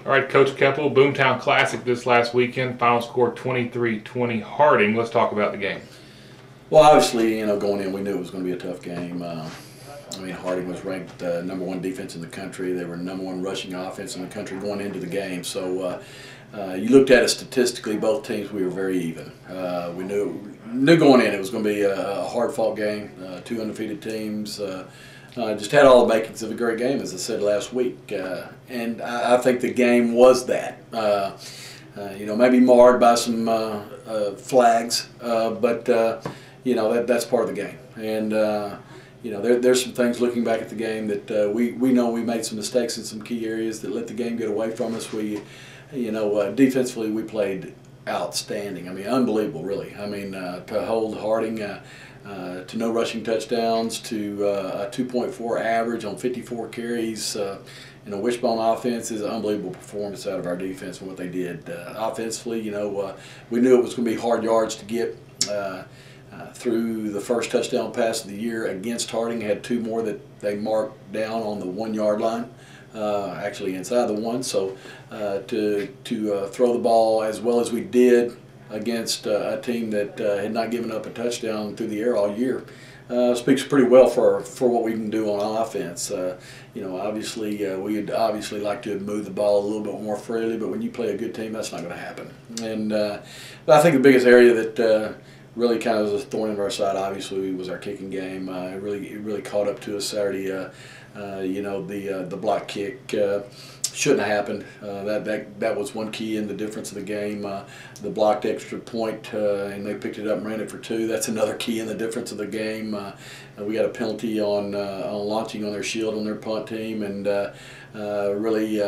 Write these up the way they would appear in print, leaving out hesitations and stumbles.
All right, Coach Keppel, Boomtown Classic this last weekend. Final score 23-20 Harding. Let's talk about the game. Well, obviously, going in, we knew it was going to be a tough game. Harding was ranked #1 defense in the country. They were #1 rushing offense in the country going into the game. So you looked at it statistically, both teams, we were very even. We knew going in it was going to be a hard-fought game, two undefeated teams. Just had all the makings of a great game, as I said last week. And I think the game was that. Maybe marred by some flags, but that's part of the game. And there's some things looking back at the game that we know we made some mistakes in some key areas that let the game get away from us. Defensively we played outstanding. Unbelievable, really. To hold Harding to no rushing touchdowns, to a 2.4 average on 54 carries. Wishbone offense is an unbelievable performance out of our defense and what they did. Offensively, we knew it was going to be hard yards to get. Through the first touchdown pass of the year against Harding, had two more that they marked down on the 1 yard line, actually inside the one. So to throw the ball as well as we did against a team that had not given up a touchdown through the air all year speaks pretty well for what we can do on offense. Obviously we'd obviously like to move the ball a little bit more freely, but when you play a good team, that's not going to happen. And but I think the biggest area that really kind of was a thorn in our side, obviously, was our kicking game. It really caught up to us Saturday. The block kick shouldn't have happened. That was one key in the difference of the game. The blocked extra point, and they picked it up and ran it for 2. That's another key in the difference of the game. We got a penalty on launching on their shield on their punt team, and really,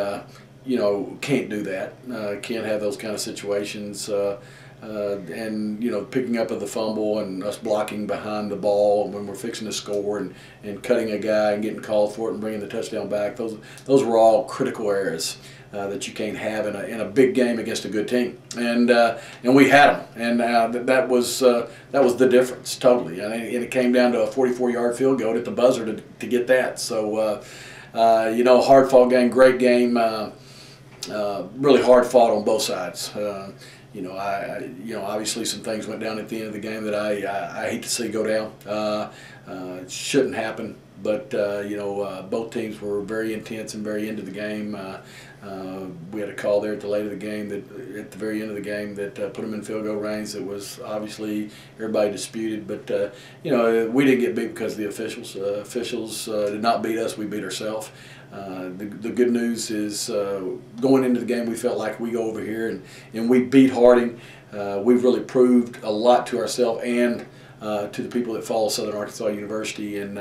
can't do that. Can't have those kind of situations. Picking up of the fumble and us blocking behind the ball when we're fixing to score and cutting a guy and getting called for it and bringing the touchdown back. Those were all critical errors that you can't have in a big game against a good team. And we had them, and that was the difference totally. And it came down to a 44-yard field goal at the buzzer to get that. So hard fought game, great game. Really hard fought on both sides. Obviously some things went down at the end of the game that I hate to see go down. It shouldn't happen, but both teams were very intense and very into the game. We had a call there at the late of the game, at the very end of the game, that put them in field goal range. That was obviously everybody disputed, but we didn't get beat because of the officials. Officials did not beat us; we beat ourselves. The good news is going into the game, we felt like we go over here and we beat Harding. We've really proved a lot to ourselves and to the people that follow Southern Arkansas University, and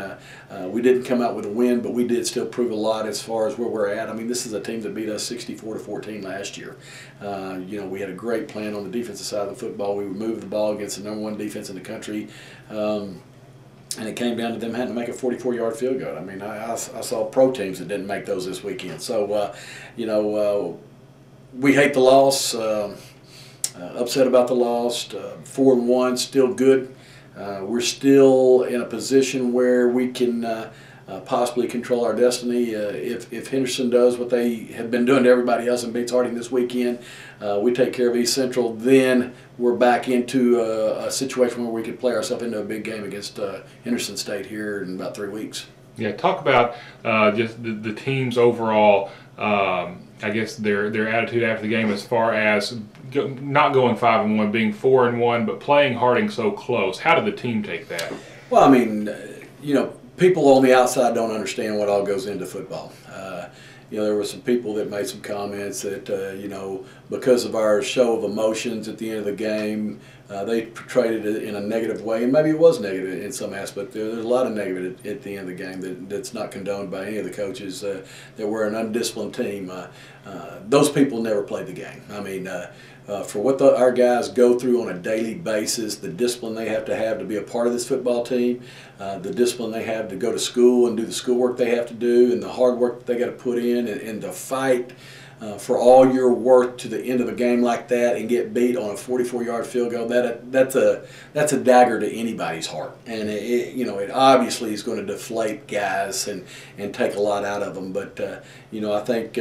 we didn't come out with a win, but we did still prove a lot as far as where we're at. This is a team that beat us 64-14 last year. We had a great plan on the defensive side of the football. We moved the ball against the #1 defense in the country. And it came down to them having to make a 44-yard field goal. I saw pro teams that didn't make those this weekend. So, we hate the loss, upset about the loss. 4-1, still good. We're still in a position where we can possibly control our destiny. If Henderson does what they have been doing to everybody else and beats Harding this weekend, we take care of East Central, then we're back into a situation where we could play ourselves into a big game against Henderson State here in about 3 weeks. Yeah, talk about just the team's overall, I guess their attitude after the game as far as not going 5-1, being 4-1, but playing Harding so close. How did the team take that? Well, people on the outside don't understand what all goes into football. There were some people that made some comments that, because of our show of emotions at the end of the game, they portrayed it in a negative way, and maybe it was negative in some aspect. There's a lot of negative at the end of the game that's not condoned by any of the coaches, that we're an undisciplined team. Those people never played the game. For what our guys go through on a daily basis, the discipline they have to be a part of this football team, the discipline they have to go to school and do the schoolwork they have to do, and the hard work that they got to put in, and to fight for all your work to the end of a game like that and get beat on a 44-yard field goal, that's a dagger to anybody's heart. And it obviously is going to deflate guys and take a lot out of them. But I think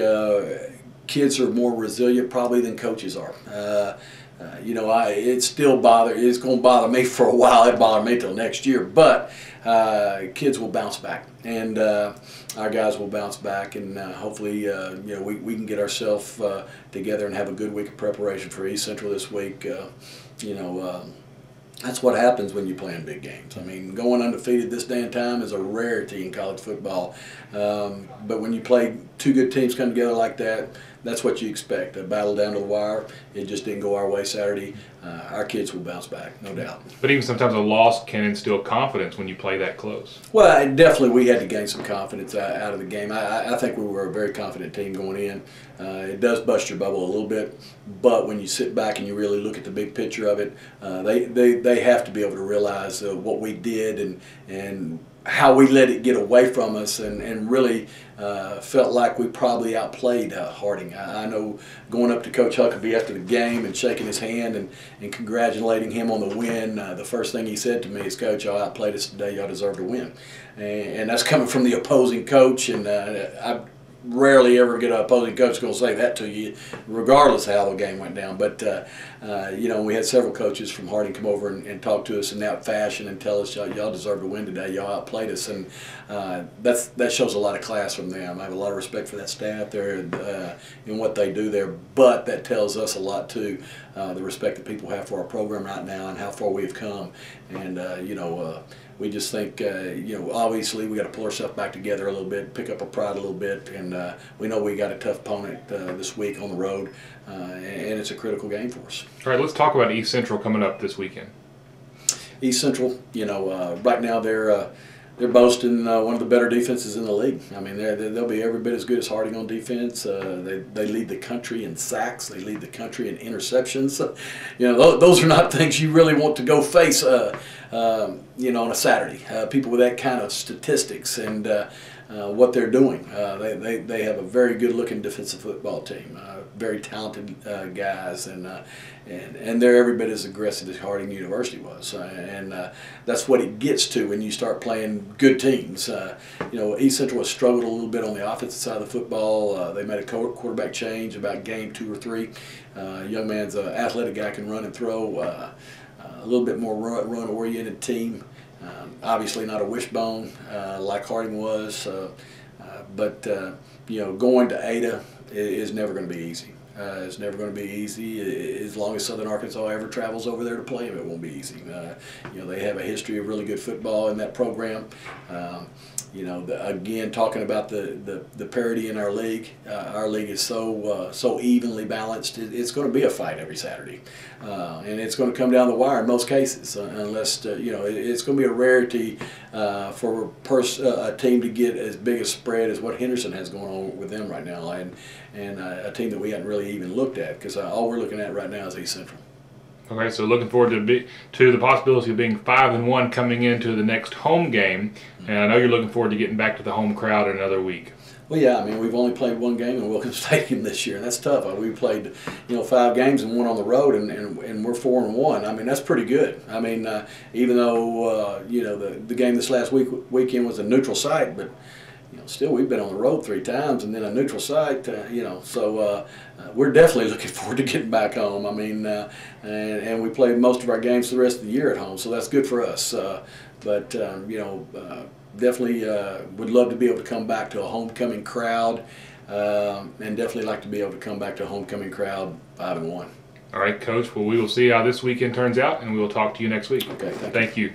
kids are more resilient probably than coaches are. You know, it's going to bother me for a while. It'll bother me till next year, but kids will bounce back, and our guys will bounce back, and hopefully, you know, we can get ourselves together and have a good week of preparation for East Central this week. You know, that's what happens when you play in big games. I mean, going undefeated this day and time is a rarity in college football. But when you play two good teams come together like that, that's what you expect. A battle down to the wire. It just didn't go our way Saturday. Our kids will bounce back, no doubt. But even sometimes a loss can instill confidence when you play that close. Well, definitely we had to gain some confidence out of the game. I think we were a very confident team going in. It does bust your bubble a little bit, but when you sit back and you really look at the big picture of it, they have to be able to realize what we did and how we let it get away from us, and really felt like we probably outplayed Harding. I know going up to Coach Huckabee after the game and shaking his hand and congratulating him on the win, the first thing he said to me is, "Coach, y'all outplayed us today. Y'all deserve to win." And that's coming from the opposing coach, and I rarely ever get an opposing coach going to say that to you, regardless of how the game went down. But you know, we had several coaches from Harding come over and talk to us in that fashion and tell us, y'all deserve to win today. Y'all outplayed us, and that shows a lot of class from them. I have a lot of respect for that staff there and what they do there. But that tells us a lot too, the respect that people have for our program right now and how far we've come. And you know. We just think, you know, obviously we got to pull ourselves back together a little bit, pick up our pride a little bit, and we know we got a tough opponent this week on the road, and it's a critical game for us. All right, let's talk about East Central coming up this weekend. East Central, you know, right now they're boasting one of the better defenses in the league. I mean, they'll be every bit as good as Harding on defense. They lead the country in sacks. They lead the country in interceptions. You know, those are not things you really want to go face, you know, on a Saturday. People with that kind of statistics and what they're doing. They have a very good-looking defensive football team. Very talented guys, and they're every bit as aggressive as Harding University was, and that's what it gets to when you start playing good teams. You know, East Central has struggled a little bit on the offensive side of the football. They made a quarterback change about game 2 or 3. Young man's an athletic guy, can run and throw. A little bit more run-oriented team. Obviously not a wishbone like Harding was, but you know, going to Ada is never going to be easy. It's never going to be easy. As long as Southern Arkansas ever travels over there to play them, it won't be easy. You know, they have a history of really good football in that program. You know, again, talking about the parity in our league is so evenly balanced. It's going to be a fight every Saturday, and it's going to come down the wire in most cases. Unless you know, it's going to be a rarity for a team to get as big a spread as what Henderson has going on with them right now, and a team that we hadn't really even looked at, because all we're looking at right now is East Central. Okay, so looking forward to the possibility of being 5-1 coming into the next home game, and I know you're looking forward to getting back to the home crowd in another week. Well, yeah, I mean, we've only played one game in Wilkins Stadium this year, and that's tough. We played, you know, 5 games and 1 on the road, and we're 4-1. I mean, that's pretty good. I mean, even though you know, the game this last weekend was a neutral site, but you know, still we've been on the road 3 times and then a neutral site. You know, so we're definitely looking forward to getting back home. I mean, and we played most of our games the rest of the year at home, so that's good for us. But you know. Definitely would love to be able to come back to a homecoming crowd, and definitely like to be able to come back to a homecoming crowd 5-1. All right, Coach. Well, we will see how this weekend turns out, and we will talk to you next week. Okay, thank you.